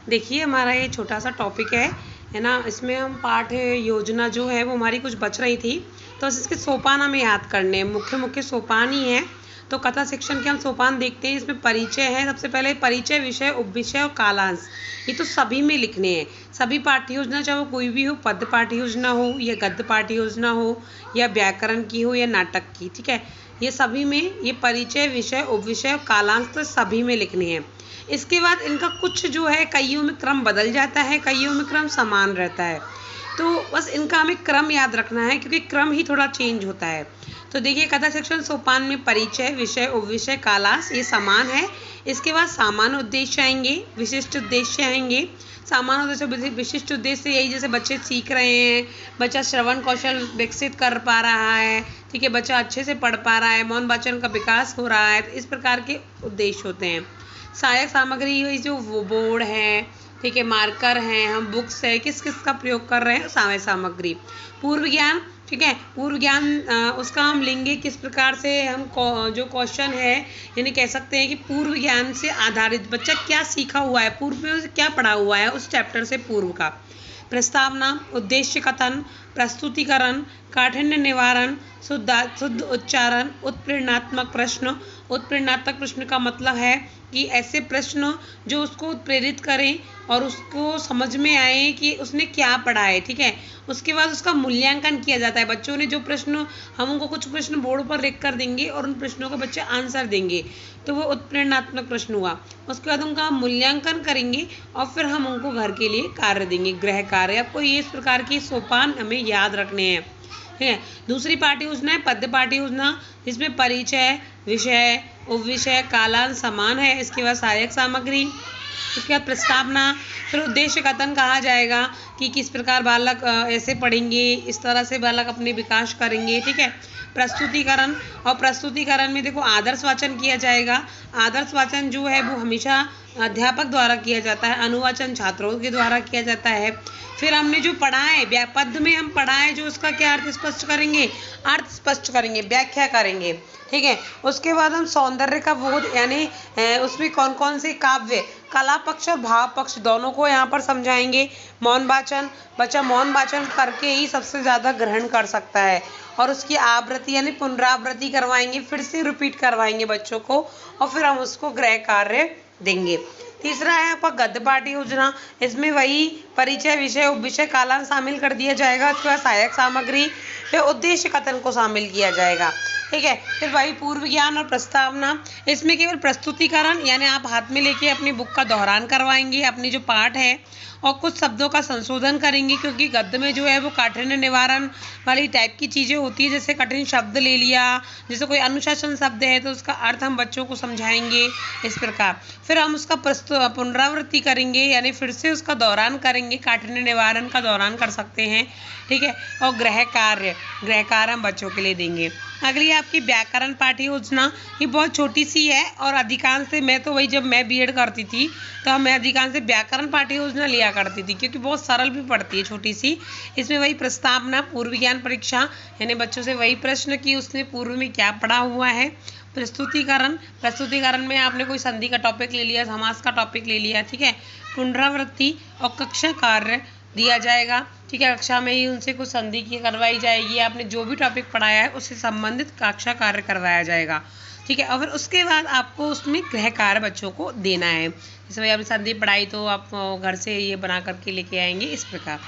देखिए हमारा ये छोटा सा टॉपिक है ना। इसमें हम पाठ योजना जो है वो हमारी कुछ बच रही थी, तो इसके सोपान हमें याद करने हैं। मुख्य मुख्य सोपान ही हैं। तो कथा सेक्शन के हम सोपान देखते हैं। इसमें परिचय है। सबसे पहले परिचय, विषय, उपविषय और कालांश, ये तो सभी में लिखने हैं। सभी पाठ्य योजना, चाहे वो कोई भी हो, पद्य पाठ्य योजना हो या गद्य पाठ्य योजना हो या व्याकरण की हो या नाटक की, ठीक है, ये सभी में ये परिचय, विषय, उपविषय और कालांश तो सभी में लिखने हैं। इसके बाद इनका कुछ जो है कईयों में क्रम बदल जाता है, कईयों में क्रम समान रहता है। तो बस इनका हमें क्रम याद रखना है, क्योंकि क्रम ही थोड़ा चेंज होता है। तो देखिए कथा सेक्शन सोपान में परिचय, विषय, उपविषय, कालांश ये समान है। इसके बाद सामान्य उद्देश्य आएंगे, विशिष्ट उद्देश्य आएंगे। सामान्य उद्देश्य, विशिष्ट उद्देश्य यही जैसे बच्चे सीख रहे हैं, बच्चा श्रवण कौशल विकसित कर पा रहा है, ठीक है, बच्चा अच्छे से पढ़ पा रहा है, मौन वाचन का विकास हो रहा है, तो इस प्रकार के उद्देश्य होते हैं। सहायक सामग्री जो वो बोर्ड है, ठीक है, मार्कर हैं, हम बुक्स है, किस किस का प्रयोग कर रहे हैं, सहायक सामग्री। पूर्व ज्ञान, ठीक है, पूर्व ज्ञान उसका हम लेंगे किस प्रकार से, हम जो क्वेश्चन है यानी कह सकते हैं कि पूर्व ज्ञान से आधारित बच्चा क्या सीखा हुआ है, पूर्व में उसे क्या पढ़ा हुआ है उस चैप्टर से पूर्व का। प्रस्तावना, उद्देश्य कथन, प्रस्तुतिकरण, काठिन्य निवारण, शुद्ध उच्चारण, उत्प्रेरणात्मक प्रश्न। उत्प्रेरणात्मक प्रश्न का मतलब है कि ऐसे प्रश्न जो उसको प्रेरित करें और उसको समझ में आए कि उसने क्या पढ़ा है, ठीक है। उसके बाद उसका मूल्यांकन किया जाता है। बच्चों ने जो प्रश्न, हम उनको कुछ प्रश्न बोर्ड पर लिख कर देंगे और उन प्रश्नों का बच्चे आंसर देंगे, तो वो उत्प्रेरणात्मक प्रश्न हुआ। उसके बाद उनका हम मूल्यांकन करेंगे और फिर हम उनको घर के लिए कार्य देंगे, गृह कार्य। आपको ये इस प्रकार की सोपान हमें याद रखने हैं, ठीक है। दूसरी पाठ्य योजना है पद्य पाठ्य योजना, जिसमें परिचय, विषय, उपविषय, कालांश समान है। इसके बाद सहायक सामग्री, उसके बाद प्रस्तावना, फिर उद्देश्य कथन कहा जाएगा कि किस प्रकार बालक ऐसे पढ़ेंगे, इस तरह से बालक अपने विकास करेंगे, ठीक है। प्रस्तुतिकरण, और प्रस्तुतिकरण में देखो आदर्श वाचन किया जाएगा। आदर्श वाचन जो है वो हमेशा अध्यापक द्वारा किया जाता है, अनुवाचन छात्रों के द्वारा किया जाता है। फिर हमने जो पढ़ा है पद्य में, हम पढ़ा है जो उसका क्या अर्थ स्पष्ट करेंगे, अर्थ स्पष्ट करेंगे, व्याख्या करेंगे, ठीक है। उसके बाद हम सौंदर्य का बोध, यानी उसमें कौन कौन से काव्य, कला पक्ष और भाव पक्ष दोनों को यहाँ पर समझाएंगे। मौन वाचन, बच्चा मौन वाचन करके ही सबसे ज़्यादा ग्रहण कर सकता है, और उसकी आवृत्ति यानी पुनरावृत्ति करवाएंगे, फिर से रिपीट करवाएंगे बच्चों को, और फिर हम उसको गृह कार्य देंगे। तीसरा है आपका गद्य पाठ्य योजना। इसमें वही परिचय, विषय, उपविषय, कालांश शामिल कर दिया जाएगा। उसके बाद सहायक सामग्री, फिर उद्देश्य कथन को शामिल किया जाएगा, ठीक है। फिर वही पूर्व ज्ञान और प्रस्तावना। इसमें केवल प्रस्तुतिकरण, यानी आप हाथ में लेके अपनी बुक का दोहरान करवाएंगे, अपनी जो पाठ है, और कुछ शब्दों का संशोधन करेंगे, क्योंकि गद्य में जो है वो काठिन्य निवारण वाली टाइप की चीज़ें होती है। जैसे कठिन शब्द ले लिया, जैसे कोई अनुशासन शब्द है तो उसका अर्थ हम बच्चों को समझाएंगे, इस प्रकार। फिर हम उसका पुनरावृत्ति करेंगे, यानी फिर से उसका दौरान करेंगे, काठिन्य निवारण का दौरान कर सकते हैं, ठीक है। और गृह कार्य हम बच्चों के लिए देंगे। अगली आपकी व्याकरण पाठ्य योजना, ये बहुत छोटी सी है, और अधिकांश से मैं तो वही, जब मैं बीएड करती थी तो मैं अधिकांश से व्याकरण पाठ्य योजना लिया करती थी, क्योंकि बहुत सरल भी पड़ती है, छोटी सी। इसमें वही प्रस्तावना, पूर्व ज्ञान परीक्षा, यानी बच्चों से वही प्रश्न कि उसने पूर्व में क्या पढ़ा हुआ है। प्रस्तुतिकरण में आपने कोई संधि का टॉपिक ले लिया, समास का टॉपिक ले लिया, ठीक है। पुनरावृत्ति और कक्षा कार्य दिया जाएगा, ठीक है। कक्षा में ही उनसे कुछ संधि की करवाई जाएगी, आपने जो भी टॉपिक पढ़ाया है उससे संबंधित कक्षा कार्य करवाया जाएगा, ठीक है। और फिर उसके बाद आपको उसमें गृह कार्य बच्चों को देना है। जैसे भाई आपने संधि पढ़ाई तो आप घर से ये बना करके लेके आएंगे, इस प्रकार।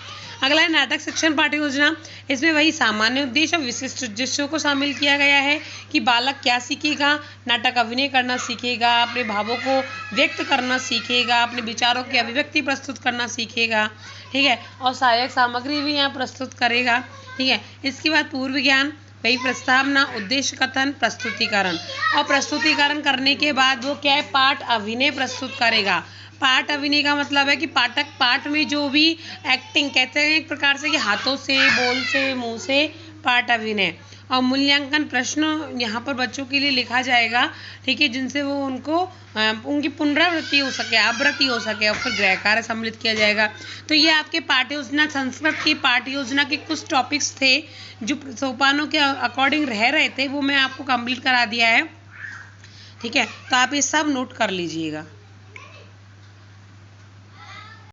अगला है नाटक शिक्षण पाठ्य योजना। इसमें वही सामान्य उद्देश्य और विशिष्ट उद्देश्यों को शामिल किया गया है कि बालक क्या सीखेगा, नाटक अभिनय करना सीखेगा, अपने भावों को व्यक्त करना सीखेगा, अपने विचारों की अभिव्यक्ति प्रस्तुत करना सीखेगा, ठीक है। और सहायक सामग्री भी यहाँ प्रस्तुत करेगा, ठीक है। इसके बाद पूर्व ज्ञान, वही प्रस्तावना, उद्देश्य कथन, प्रस्तुतिकरण। और प्रस्तुतिकरण करने के बाद वो क्या है, पाठ अभिनय प्रस्तुत करेगा। पाठ अभिनय का मतलब है कि पाठक पाठ में जो भी एक्टिंग, कहते हैं एक प्रकार से कि हाथों से, बोल से, मुंह से पाठ अभिनय। और मूल्यांकन प्रश्न यहाँ पर बच्चों के लिए लिखा जाएगा, ठीक है, जिनसे वो उनकी पुनरावृत्ति हो सके, आवृत्ति हो सके, और फिर गृह कार्य सम्मिलित किया जाएगा। तो ये आपके पाठ्य योजना, संस्कृत की पाठ्य योजना के कुछ टॉपिक्स थे जो सोपानों के अकॉर्डिंग रह रहे थे, वो मैं आपको कंप्लीट करा दिया है, ठीक है। तो आप ये सब नोट कर लीजिएगा।